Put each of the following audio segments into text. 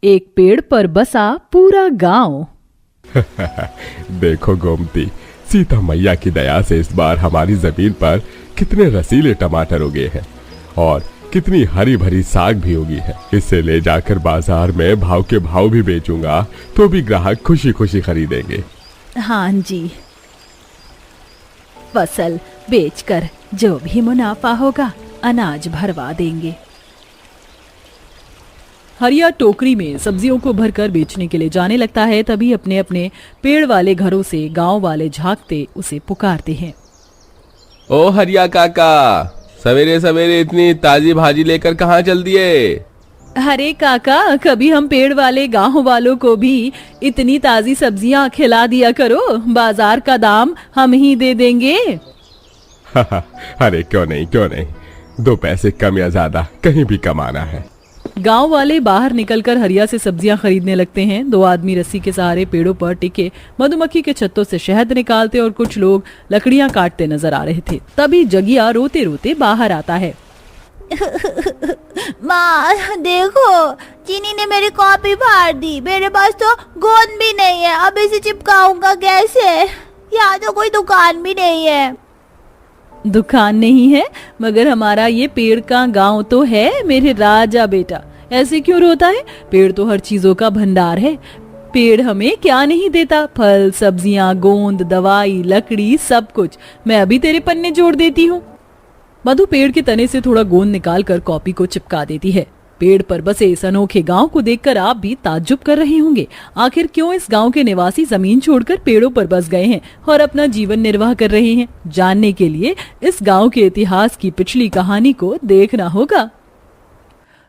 एक पेड़ पर बसा पूरा गांव। देखो गोमती, सीता मैया की दया से इस बार हमारी जमीन पर कितने रसीले टमाटर उगे हैं और कितनी हरी भरी साग भी उगी है। इसे ले जाकर बाजार में भाव के भाव भी बेचूंगा तो भी ग्राहक खुशी खुशी खरीदेंगे। हाँ जी, फसल बेचकर जो भी मुनाफा होगा अनाज भरवा देंगे। हरिया टोकरी में सब्जियों को भरकर बेचने के लिए जाने लगता है। तभी अपने अपने पेड़ वाले घरों से गांव वाले झांकते उसे पुकारते हैं। ओ हरिया काका, सवेरे सवेरे इतनी ताजी भाजी लेकर कहाँ चल दिए? अरे काका, कभी हम पेड़ वाले गांव वालों को भी इतनी ताजी सब्जियां खिला दिया करो, बाजार का दाम हम ही दे देंगे। अरे क्यों नहीं, 2 पैसे कम या ज्यादा कहीं भी कमाना है। गांव वाले बाहर निकलकर हरिया से सब्जियां खरीदने लगते हैं। 2 आदमी रस्सी के सहारे पेड़ों पर टिके मधुमक्खी के छत्तों से शहद निकालते और कुछ लोग लकड़ियां काटते नजर आ रहे थे। तभी जगिया रोते रोते बाहर आता है। माँ देखो, चीनी ने मेरी कॉपी फाड़ दी। मेरे पास तो गोंद भी नहीं है, अब इसे चिपकाऊंगा कैसे? यहाँ तो कोई दुकान भी नहीं है। दुकान नहीं है मगर हमारा ये पेड़ का गांव तो है मेरे राजा बेटा। ऐसे क्यों रोता है? पेड़ तो हर चीजों का भंडार है। पेड़ हमें क्या नहीं देता? फल, सब्जियां, गोंद, दवाई, लकड़ी, सब कुछ। मैं अभी तेरे पन्ने जोड़ देती हूँ। मधु पेड़ के तने से थोड़ा गोंद निकाल कर कॉपी को चिपका देती है। पेड़ पर बसे इस अनोखे गांव को देखकर आप भी ताज्जुब कर रहे होंगे। आखिर क्यों इस गांव के निवासी जमीन छोड़कर पेड़ों पर बस गए हैं और अपना जीवन निर्वाह कर रहे हैं? जानने के लिए इस गांव के इतिहास की पिछली कहानी को देखना होगा।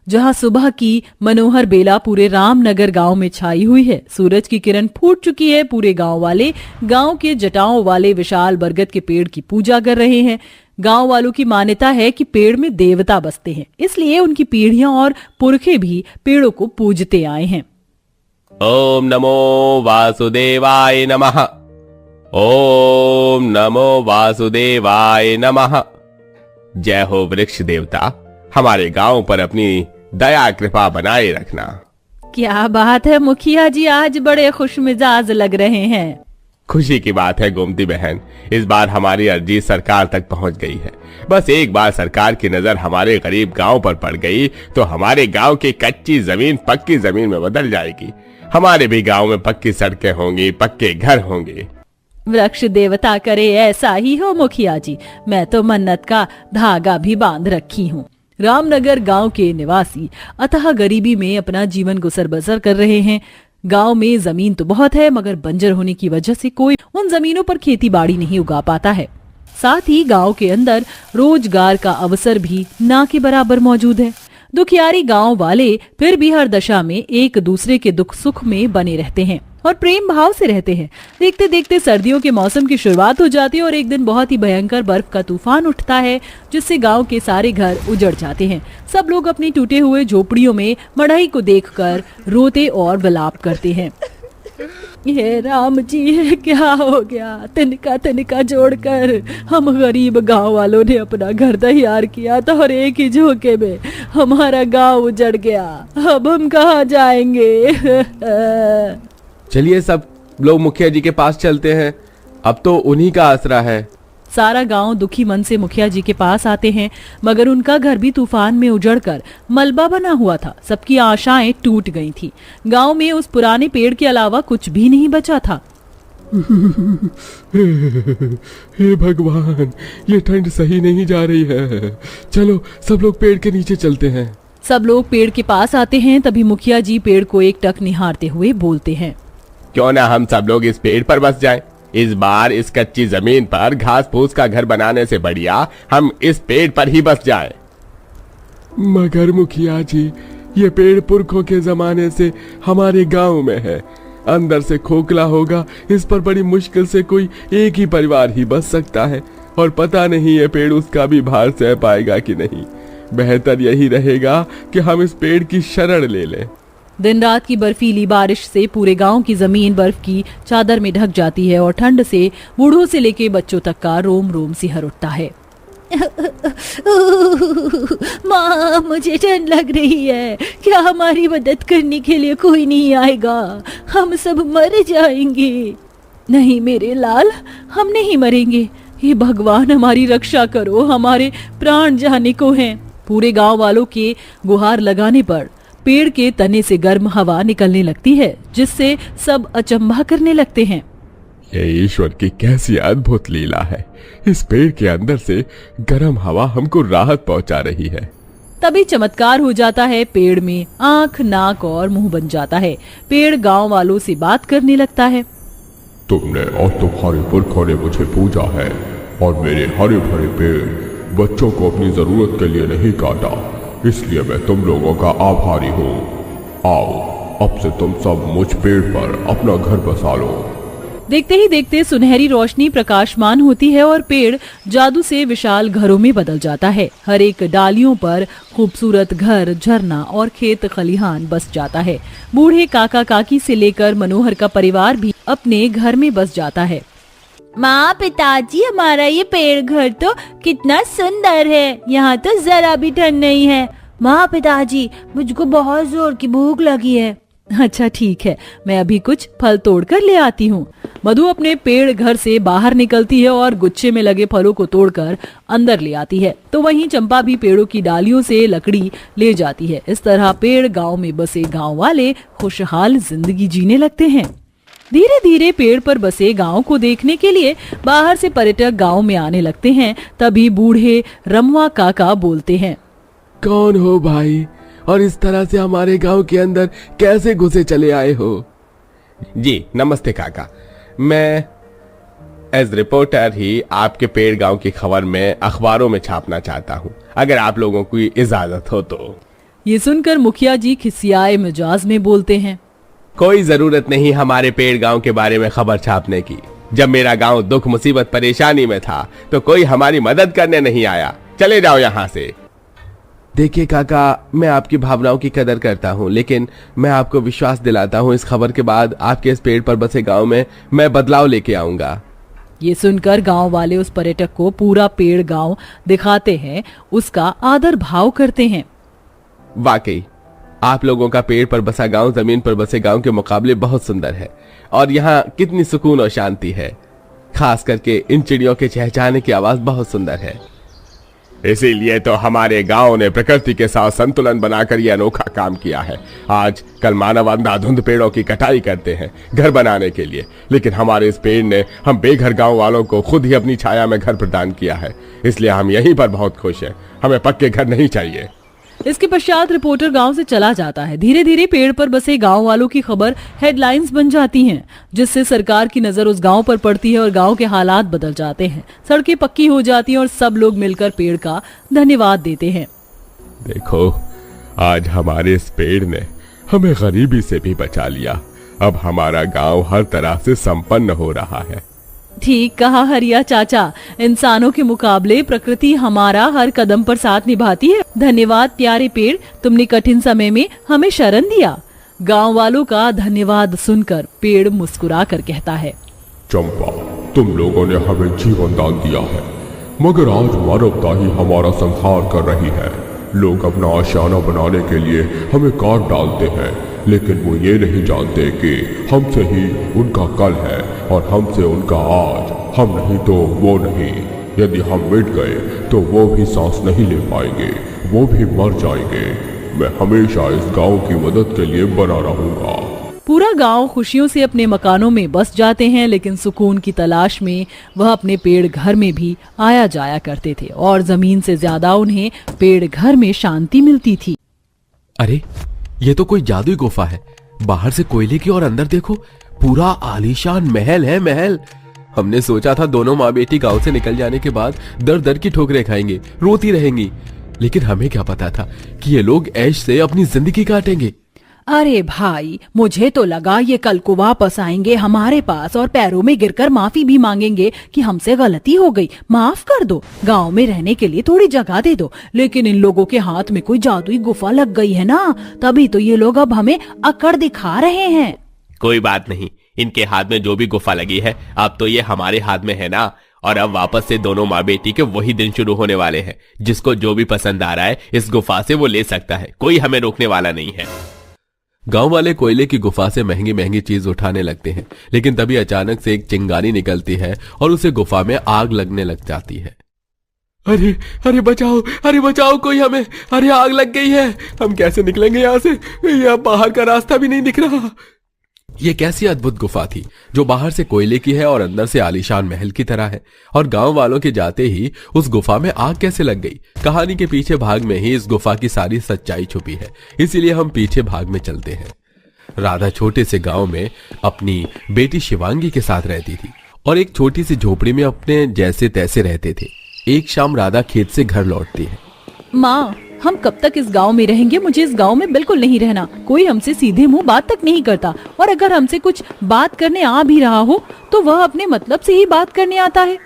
जहां सुबह की मनोहर बेला पूरे रामनगर गांव में छाई हुई है। सूरज की किरण फूट चुकी है। पूरे गांव वाले गांव के जटाओं वाले विशाल बरगद के पेड़ की पूजा कर रहे हैं। गांव वालों की मान्यता है कि पेड़ में देवता बसते हैं, इसलिए उनकी पीढ़ियां और पुरखे भी पेड़ों को पूजते आए हैं। ओम नमो वासुदेवाय नमः। ओम नमो वासुदेवाय नमः। जय हो वृक्ष देवता, हमारे गांव पर अपनी दया कृपा बनाए रखना। क्या बात है मुखिया जी, आज बड़े खुश मिजाज लग रहे हैं। खुशी की बात है गोमती बहन, इस बार हमारी अर्जी सरकार तक पहुंच गई है। बस एक बार सरकार की नजर हमारे गरीब गांव पर पड़ गई तो हमारे गांव की कच्ची जमीन पक्की जमीन में बदल जाएगी। हमारे भी गांव में पक्की सड़कें होंगी, पक्के घर होंगे। वृक्ष देवता करे ऐसा ही हो मुखिया जी। मैं तो मन्नत का धागा भी बांध रखी हूँ। रामनगर गांव के निवासी अतः गरीबी में अपना जीवन गुजर बसर कर रहे हैं। गांव में जमीन तो बहुत है मगर बंजर होने की वजह से कोई उन जमीनों पर खेती बाड़ी नहीं उगा पाता है। साथ ही गांव के अंदर रोजगार का अवसर भी ना के बराबर मौजूद है। दुखियारी गांव वाले फिर भी हर दशा में एक दूसरे के दुख सुख में बने रहते हैं और प्रेम भाव से रहते हैं। देखते देखते सर्दियों के मौसम की शुरुआत हो जाती है और एक दिन बहुत ही भयंकर बर्फ का तूफान उठता है जिससे गांव के सारे घर उजड़ जाते हैं। सब लोग अपनी टूटे हुए झोपड़ियों में मड़ई को देखकर रोते और विलाप करते हैं। ये राम जी, ये क्या हो गया? तिनका तिनका जोड़कर हम गरीब गांव वालों ने अपना घर तैयार किया था और एक ही झोंके में हमारा गांव उजड़ गया। अब हम कहाँ जाएंगे? चलिए सब लोग मुखिया जी के पास चलते हैं, अब तो उन्हीं का आसरा है। सारा गांव दुखी मन से मुखिया जी के पास आते हैं मगर उनका घर भी तूफान में उजड़कर मलबा बना हुआ था। सबकी आशाएं टूट गई थी। गांव में उस पुराने पेड़ के अलावा कुछ भी नहीं बचा था। हे भगवान, ये ठंड सही नहीं जा रही है। चलो सब लोग पेड़ के नीचे चलते हैं। सब लोग पेड़ के पास आते हैं। तभी मुखिया जी पेड़ को एकटक निहारते हुए बोलते हैं, क्यों ना हम सब लोग इस पेड़ पर बस जाएं? इस बार इस कच्ची जमीन पर घास फूस का घर बनाने से बढ़िया हम इस पेड़ पर ही बस जाएं। मगर मुखिया जी, ये पेड़ पुरखों के जमाने से हमारे गांव में है। अंदर से खोखला होगा, इस पर बड़ी मुश्किल से कोई एक ही परिवार ही बस सकता है और पता नहीं ये पेड़ उसका भी भार सह पाएगा कि नहीं। बेहतर यही रहेगा कि हम इस पेड़ की शरण ले लें। दिन रात की बर्फीली बारिश से पूरे गांव की जमीन बर्फ की चादर में ढक जाती है और ठंड से बूढ़ों से लेके बच्चों तक का रोम रोम सिहर उठता है। माँ, मुझे डर लग रही है। क्या हमारी मदद करने के लिए कोई नहीं आएगा? हम सब मर जाएंगे। नहीं मेरे लाल, हम नहीं मरेंगे। हे भगवान, हमारी रक्षा करो, हमारे प्राण जाने को हैं। पूरे गांव वालों के गुहार लगाने पर पेड़ के तने से गर्म हवा निकलने लगती है, जिससे सब अचंभा करने लगते हैं। ये ईश्वर की कैसी अद्भुत लीला है। इस पेड़ के अंदर से गर्म हवा हमको राहत पहुंचा रही है। तभी चमत्कार हो जाता है। पेड़ में आंख, नाक और मुंह बन जाता है। पेड़ गांव वालों से बात करने लगता है। तुमने और तुम्हारे पुरखों ने मुझे पूजा है और मेरे हरे भरे पेड़ बच्चों को अपनी जरूरत के लिए नहीं काटा, इसलिए मैं तुम लोगों का आभारी हूँ। आओ, अब से तुम सब मुझ पेड़ पर अपना घर बसा लो। देखते ही देखते सुनहरी रोशनी प्रकाशमान होती है और पेड़ जादू से विशाल घरों में बदल जाता है। हर एक डालियों पर खूबसूरत घर, झरना और खेत खलिहान बस जाता है। बूढ़े काका काकी से लेकर मनोहर का परिवार भी अपने घर में बस जाता है। माँ, पिताजी, हमारा ये पेड़ घर तो कितना सुंदर है। यहाँ तो जरा भी ठंड नहीं है। माँ, पिताजी, मुझको बहुत जोर की भूख लगी है। अच्छा ठीक है, मैं अभी कुछ फल तोड़कर ले आती हूँ। मधु अपने पेड़ घर से बाहर निकलती है और गुच्छे में लगे फलों को तोड़कर अंदर ले आती है। तो वहीं चंपा भी पेड़ों की डालियों से लकड़ी ले जाती है। इस तरह पेड़ गांव में बसे गांव वाले खुशहाल जिंदगी जीने लगते हैं। धीरे धीरे पेड़ पर बसे गांव को देखने के लिए बाहर से पर्यटक गांव में आने लगते हैं। तभी बूढ़े रमवा काका बोलते हैं। कौन हो भाई, और इस तरह से हमारे गांव के अंदर कैसे घुसे चले आए हो? जी नमस्ते काका, मैं एज रिपोर्टर ही आपके पेड़ गांव की खबर में अखबारों में छापना चाहता हूं, अगर आप लोगों की इजाजत हो तो। ये सुनकर मुखिया जी खिसियाए मिजाज में बोलते हैं। कोई जरूरत नहीं हमारे पेड़ गांव के बारे में खबर छापने की। जब मेरा गांव दुख मुसीबत परेशानी में था तो कोई हमारी मदद करने नहीं आया। चले जाओ यहाँ से। देखिए काका, मैं आपकी भावनाओं की कदर करता हूँ, लेकिन मैं आपको विश्वास दिलाता हूँ इस खबर के बाद आपके इस पेड़ पर बसे गांव में मैं बदलाव लेके आऊंगा। ये सुनकर गांव वाले उस पर्यटक को पूरा पेड़ गांव दिखाते हैं, उसका आदर भाव करते हैं। वाकई आप लोगों का पेड़ पर बसा गांव जमीन पर बसे गांव के मुकाबले बहुत सुंदर है और यहाँ कितनी सुकून और शांति है। खास करके इन चिड़ियों के चहचहाने की आवाज बहुत सुंदर है। इसीलिए तो हमारे गांव ने प्रकृति के साथ संतुलन बनाकर यह अनोखा काम किया है। आज कल मानव अंधाधुंध पेड़ों की कटाई करते हैं घर बनाने के लिए, लेकिन हमारे इस पेड़ ने हम बेघर गांव वालों को खुद ही अपनी छाया में घर प्रदान किया है। इसलिए हम यहीं पर बहुत खुश हैं। हमें पक्के घर नहीं चाहिए। इसके पश्चात रिपोर्टर गांव से चला जाता है। धीरे धीरे पेड़ पर बसे गांव वालों की खबर हेडलाइंस बन जाती हैं, जिससे सरकार की नजर उस गांव पर पड़ती है और गांव के हालात बदल जाते हैं। सड़कें पक्की हो जाती हैं और सब लोग मिलकर पेड़ का धन्यवाद देते हैं। देखो, आज हमारे इस पेड़ ने हमें गरीबी से भी बचा लिया। अब हमारा गांव हर तरह से संपन्न हो रहा है। ठीक कहा हरिया चाचा, इंसानों के मुकाबले प्रकृति हमारा हर कदम पर साथ निभाती है। धन्यवाद प्यारे पेड़, तुमने कठिन समय में हमें शरण दिया। गांव वालों का धन्यवाद सुनकर पेड़ मुस्कुरा कर कहता है, चंपा, तुम लोगों ने हमें जीवन दान दिया है, मगर आज मानवता ही हमारा संहार कर रही है। लोग अपना आशियाना बनाने के लिए हमें काट डालते हैं, लेकिन वो ये नहीं जानते कि हमसे ही उनका कल है और हमसे उनका आज। हम नहीं तो वो नहीं। यदि हम मिट गए तो वो भी सांस नहीं ले पाएंगे, वो भी मर जाएंगे। मैं हमेशा इस गांव की मदद के लिए बना रहूंगा। पूरा गांव खुशियों से अपने मकानों में बस जाते हैं, लेकिन सुकून की तलाश में वह अपने पेड़ घर में भी आया जाया करते थे और जमीन से ज्यादा उन्हें पेड़ घर में शांति मिलती थी। अरे, ये तो कोई जादुई गुफा है। बाहर से कोयले की और अंदर देखो, पूरा आलीशान महल है। महल। हमने सोचा था दोनों माँ बेटी गांव से निकल जाने के बाद दर दर की ठोकरें खाएंगे, रोती रहेंगी, लेकिन हमें क्या पता था कि ये लोग ऐश से अपनी जिंदगी काटेंगे। अरे भाई, मुझे तो लगा ये कल को वापस आएंगे हमारे पास और पैरों में गिरकर माफी भी मांगेंगे कि हमसे गलती हो गई, माफ कर दो, गांव में रहने के लिए थोड़ी जगह दे दो। लेकिन इन लोगों के हाथ में कोई जादुई गुफा लग गई है ना, तभी तो ये लोग अब हमें अकड़ दिखा रहे हैं। कोई बात नहीं, इनके हाथ में जो भी गुफा लगी है अब तो ये हमारे हाथ में है ना, और अब वापस से दोनों माँ बेटी के वही दिन शुरू होने वाले हैं। जिसको जो भी पसंद आ रहा है इस गुफा से वो ले सकता है, कोई हमें रोकने वाला नहीं है। गांव वाले कोयले की गुफा से महंगी महंगी चीज उठाने लगते हैं, लेकिन तभी अचानक से एक चिंगारी निकलती है और उसे गुफा में आग लगने लग जाती है। अरे अरे बचाओ, अरे बचाओ कोई हमें, अरे आग लग गई है, हम कैसे निकलेंगे यहाँ से? यहाँ बाहर का रास्ता भी नहीं दिख रहा। ये कैसी अद्भुत गुफा थी जो बाहर से कोयले की है और अंदर से आलीशान महल की तरह है, और गांव वालों के जाते ही उस गुफा में आग कैसे लग गई? कहानी के पीछे भाग में ही इस गुफा की सारी सच्चाई छुपी है, इसीलिए हम पीछे भाग में चलते हैं। राधा छोटे से गांव में अपनी बेटी शिवांगी के साथ रहती थी और एक छोटी सी झोपड़ी में अपने जैसे तैसे रहते थे। एक शाम राधा खेत से घर लौटती है। माँ, हम कब तक इस गांव में रहेंगे? मुझे इस गांव में बिल्कुल नहीं रहना। कोई हमसे सीधे मुंह बात तक नहीं करता, और अगर हमसे कुछ बात करने आ भी रहा हो तो वह अपने मतलब से ही बात करने आता है।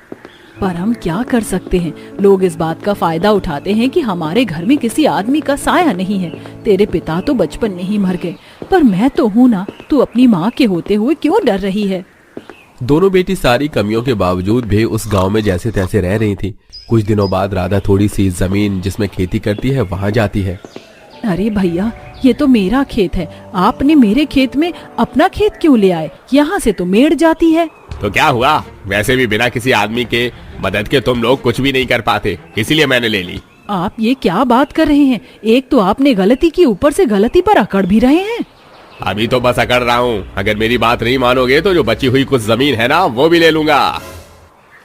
पर हम क्या कर सकते हैं? लोग इस बात का फायदा उठाते हैं कि हमारे घर में किसी आदमी का साया नहीं है। तेरे पिता तो बचपन में ही मर गए, पर मैं तो हूँ ना। तू अपनी माँ के होते हुए क्यों डर रही है? दोनों बेटी सारी कमियों के बावजूद भी उस गांव में जैसे तैसे रह रही थी। कुछ दिनों बाद राधा थोड़ी सी जमीन जिसमें खेती करती है वहां जाती है। अरे भैया, ये तो मेरा खेत है, आपने मेरे खेत में अपना खेत क्यों ले आए? यहाँ से तो मेड़ जाती है। तो क्या हुआ? वैसे भी बिना किसी आदमी के मदद के तुम लोग कुछ भी नहीं कर पाते, इसीलिए मैंने ले ली। आप ये क्या बात कर रहे हैं? एक तो आपने गलती की, ऊपर से गलती पर अकड़ भी रहे हैं। अभी तो बस अकड़ रहा हूँ, अगर मेरी बात नहीं मानोगे तो जो बची हुई कुछ जमीन है ना वो भी ले लूंगा।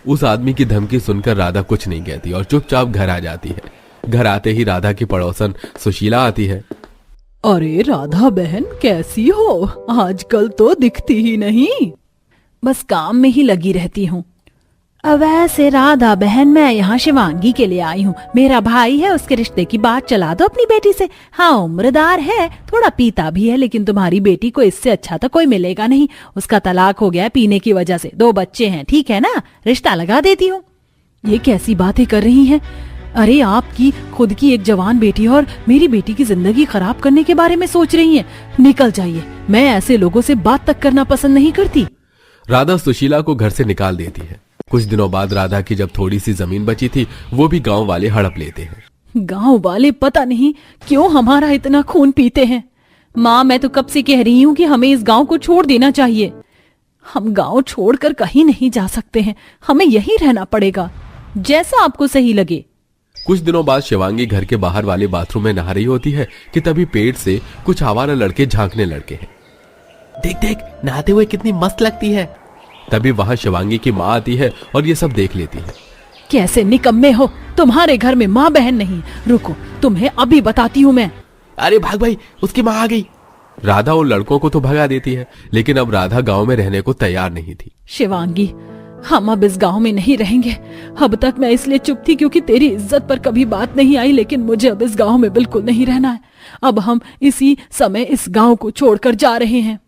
उस आदमी की धमकी सुनकर राधा कुछ नहीं कहती और चुपचाप घर आ जाती है। घर आते ही राधा की पड़ोसन सुशीला आती है। अरे राधा बहन, कैसी हो? आजकल तो दिखती ही नहीं। बस काम में ही लगी रहती हूँ। वैसे राधा बहन, मैं यहाँ शिवांगी के लिए आई हूँ। मेरा भाई है, उसके रिश्ते की बात चला दो अपनी बेटी से। हाँ, उम्रदार है, थोड़ा पीता भी है, लेकिन तुम्हारी बेटी को इससे अच्छा तो कोई मिलेगा नहीं। उसका तलाक हो गया है पीने की वजह से, 2 बच्चे हैं, ठीक है ना? रिश्ता लगा देती हूँ। ये कैसी बातें कर रही हैं? अरे आपकी खुद की एक जवान बेटी और मेरी बेटी की जिंदगी खराब करने के बारे में सोच रही हैं। निकल जाइए, मैं ऐसे लोगों से बात तक करना पसंद नहीं करती। राधा सुशीला को घर से निकाल देती है। कुछ दिनों बाद राधा की जब थोड़ी सी जमीन बची थी वो भी गांव वाले हड़प लेते हैं। गांव वाले पता नहीं क्यों हमारा इतना खून पीते हैं। माँ, मैं तो कब से कह रही हूँ कि हमें इस गांव को छोड़ देना चाहिए। हम गांव छोड़कर कहीं नहीं जा सकते हैं, हमें यहीं रहना पड़ेगा, जैसा आपको सही लगे। कुछ दिनों बाद शिवांगी घर के बाहर वाले बाथरूम में नहा रही होती है कि तभी पेड़ से कुछ आवारा लड़के झांकने लड़के हैं। देख देख, नहाते हुए कितनी मस्त लगती है। तभी वहां शिवांगी की माँ आती है और ये सब देख लेती है। कैसे निकम्मे हो, तुम्हारे घर में माँ बहन नहीं। रुको, तुम्हें अभी बताती हूँ मैं। अरे भाग भाई, उसकी माँ आ गई। राधा उन लड़कों को तो भगा देती है, लेकिन अब राधा गांव में रहने को तैयार नहीं थी। शिवांगी, हम अब इस गांव में नहीं रहेंगे। अब तक मैं इसलिए चुप थी क्योंकि तेरी इज्जत पर कभी बात नहीं आई, लेकिन मुझे अब इस गांव में बिल्कुल नहीं रहना है। अब हम इसी समय इस गांव को छोड़कर जा रहे हैं।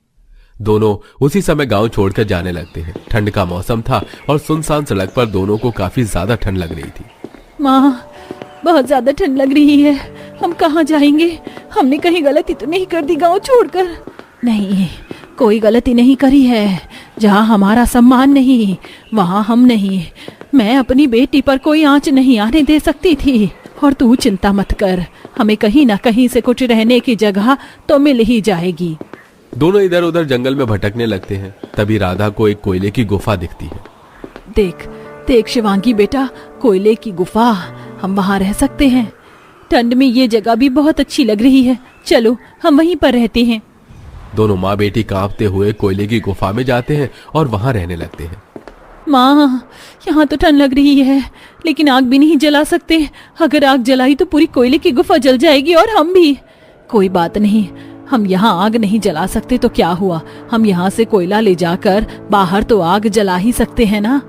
दोनों उसी समय गांव छोड़कर जाने लगते हैं। ठंड का मौसम था और सुनसान सड़क पर दोनों को काफी ज्यादा ठंड लग रही थी। माँ, बहुत ज्यादा ठंड लग रही है, हम कहाँ जाएंगे? हमने कहीं गलती तो नहीं कर दी गांव छोड़कर? नहीं, कोई गलती नहीं करी है। जहाँ हमारा सम्मान नहीं, वहाँ हम नहीं। मैं अपनी बेटी पर कोई आंच नहीं आने दे सकती थी। और तू चिंता मत कर, हमें कहीं ना कहीं से कुछ रहने की जगह तो मिल ही जाएगी। दोनों इधर उधर जंगल में भटकने लगते हैं। तभी राधा को एक कोयले की गुफा दिखती है। देख देख शिवांगी बेटा, कोयले की गुफा, हम वहाँ रह सकते हैं। ठंड में ये जगह भी बहुत अच्छी लग रही है, चलो हम वहीं पर रहते हैं। दोनों माँ बेटी कांपते हुए कोयले की गुफा में जाते हैं और वहां रहने लगते हैं। माँ, यहाँ तो ठंड लग रही है, लेकिन आग भी नहीं जला सकते। अगर आग जलाई तो पूरी कोयले की गुफा जल जाएगी और हम भी। कोई बात नहीं, हम यहाँ आग नहीं जला सकते तो क्या हुआ, हम यहाँ से कोयला ले जाकर बाहर तो आग जला ही सकते हैं ना।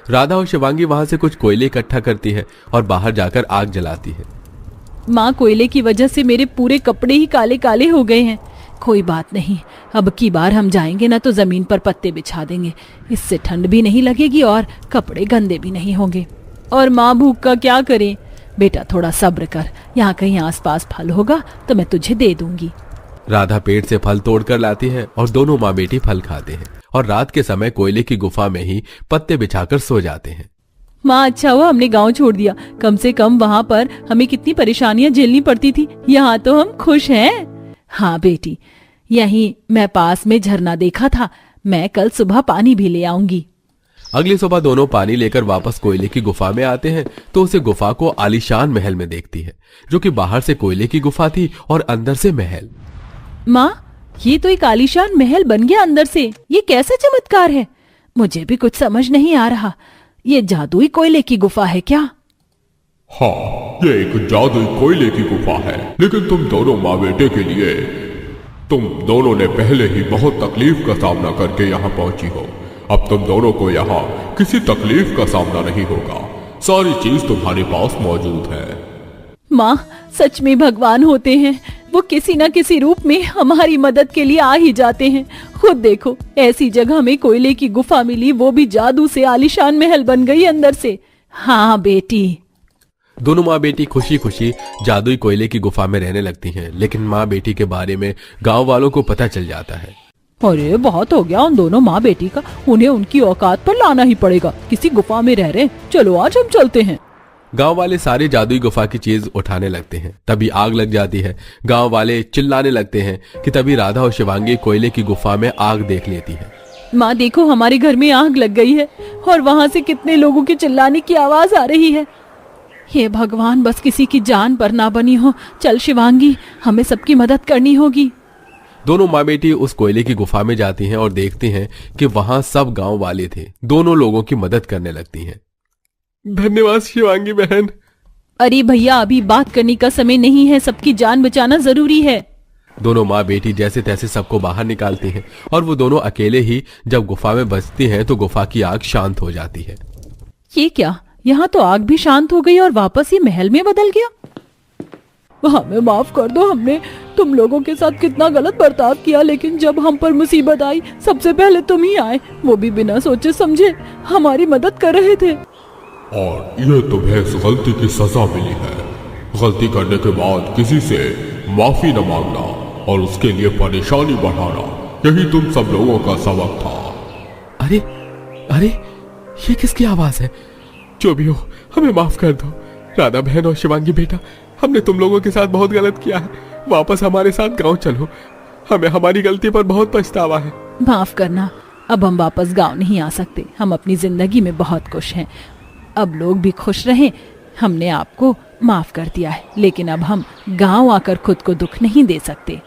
राधा और शिवांगी वहां से कुछ कोयले इकट्ठा करती है और बाहर जाकर आग जलाती है। माँ, कोयले की वजह से मेरे पूरे कपड़े ही काले काले हो गए हैं। कोई बात नहीं, अब की बार हम जाएंगे ना तो जमीन पर पत्ते बिछा देंगे, इससे ठंड भी नहीं लगेगी और कपड़े गंदे भी नहीं होंगे। और माँ, भूख का क्या करें? बेटा थोड़ा सब्र कर, यहाँ कहीं आसपास फल होगा तो मैं तुझे दे दूंगी। राधा पेड़ से फल तोड़कर लाती है और दोनों माँ बेटी फल खाते हैं और रात के समय कोयले की गुफा में ही पत्ते बिछाकर सो जाते हैं। माँ अच्छा हुआ हमने गांव छोड़ दिया, कम से कम वहाँ पर हमें कितनी परेशानियां झेलनी पड़ती थी, यहाँ तो हम खुश हैं। हाँ बेटी, यहीं मैं पास में झरना देखा था, मैं कल सुबह पानी भी ले आऊंगी। अगली सुबह दोनों पानी लेकर वापस कोयले की गुफा में आते हैं तो उसे गुफा को आलीशान महल में देखती है, जो कि बाहर से कोयले की गुफा थी और अंदर से महल। माँ ये तो एक आलीशान महल बन गया अंदर से, ये कैसा चमत्कार है? मुझे भी कुछ समझ नहीं आ रहा, ये जादुई कोयले की गुफा है क्या? हाँ, ये एक जादुई कोयले की गुफा है, लेकिन तुम दोनों माँ बेटे के लिए तुम दोनों ने पहले ही बहुत तकलीफ का सामना करके यहाँ पहुंची हो। अब तुम दोनों को यहाँ किसी तकलीफ का सामना नहीं होगा, सारी चीज तुम्हारे पास मौजूद है। माँ सच में भगवान होते हैं, वो किसी न किसी रूप में हमारी मदद के लिए आ ही जाते हैं। खुद देखो, ऐसी जगह में कोयले की गुफा मिली, वो भी जादू से आलीशान महल बन गई अंदर से। हाँ बेटी। दोनों माँ बेटी खुशी खुशी जादुई कोयले की गुफा में रहने लगती हैं, लेकिन माँ बेटी के बारे में गांव वालों को पता चल जाता है। अरे बहुत हो गया उन दोनों माँ बेटी का, उन्हें उनकी औकात पर लाना ही पड़ेगा, किसी गुफा में रह रहे। चलो आज हम चलते हैं। गांव वाले सारे जादुई गुफा की चीज उठाने लगते हैं, तभी आग लग जाती है। गांव वाले चिल्लाने लगते हैं कि तभी राधा और शिवांगी कोयले की गुफा में आग देख लेती है। माँ देखो, हमारे घर में आग लग गई है और वहाँ से कितने लोगों की चिल्लाने की आवाज आ रही है। हे भगवान, बस किसी की जान पर ना बनी हो। चल शिवांगी, हमें सबकी मदद करनी होगी। दोनों माँ बेटी उस कोयले की गुफा में जाती हैं और देखती हैं कि वहां सब गांव वाले थे। दोनों लोगों की मदद करने लगती हैं। धन्यवाद शिवांगी बहन। अरे भैया, अभी बात करने का समय नहीं है, सबकी जान बचाना जरूरी है। दोनों माँ बेटी जैसे तैसे सबको बाहर निकालती हैं और वो दोनों अकेले ही जब गुफा में बचती हैं तो गुफा की आग शांत हो जाती है। ये क्या, यहाँ तो आग भी शांत हो गई और वापस ये महल में बदल गया। हमें माफ कर दो, हमने तुम लोगों के साथ कितना गलत बर्ताव किया, लेकिन जब हम पर मुसीबत आई सबसे पहले तुम ही आए, वो भी बिना सोचे समझे हमारी मदद कर रहे थे। और ये तुम्हें इस गलती की सजा मिली है। गलती करने के बाद किसी से माफी न मांगना और उसके लिए परेशानी बढ़ाना, यही तुम सब लोगों का सबक था। अरे अरे, ये किसकी आवाज है? जो भी हो, हमें माफ कर दो। राधा बहन और शिवांगी बेटा, हमने तुम लोगों के साथ बहुत गलत किया है, वापस हमारे साथ गांव चलो, हमें हमारी गलती पर बहुत पछतावा है। माफ करना, अब हम वापस गांव नहीं आ सकते। हम अपनी जिंदगी में बहुत खुश हैं, अब लोग भी खुश रहें। हमने आपको माफ कर दिया है, लेकिन अब हम गांव आकर खुद को दुख नहीं दे सकते।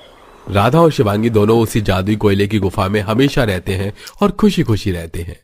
राधा और शिवांगी दोनों उसी जादुई कोयले की गुफा में हमेशा रहते हैं और खुशी खुशी रहते हैं।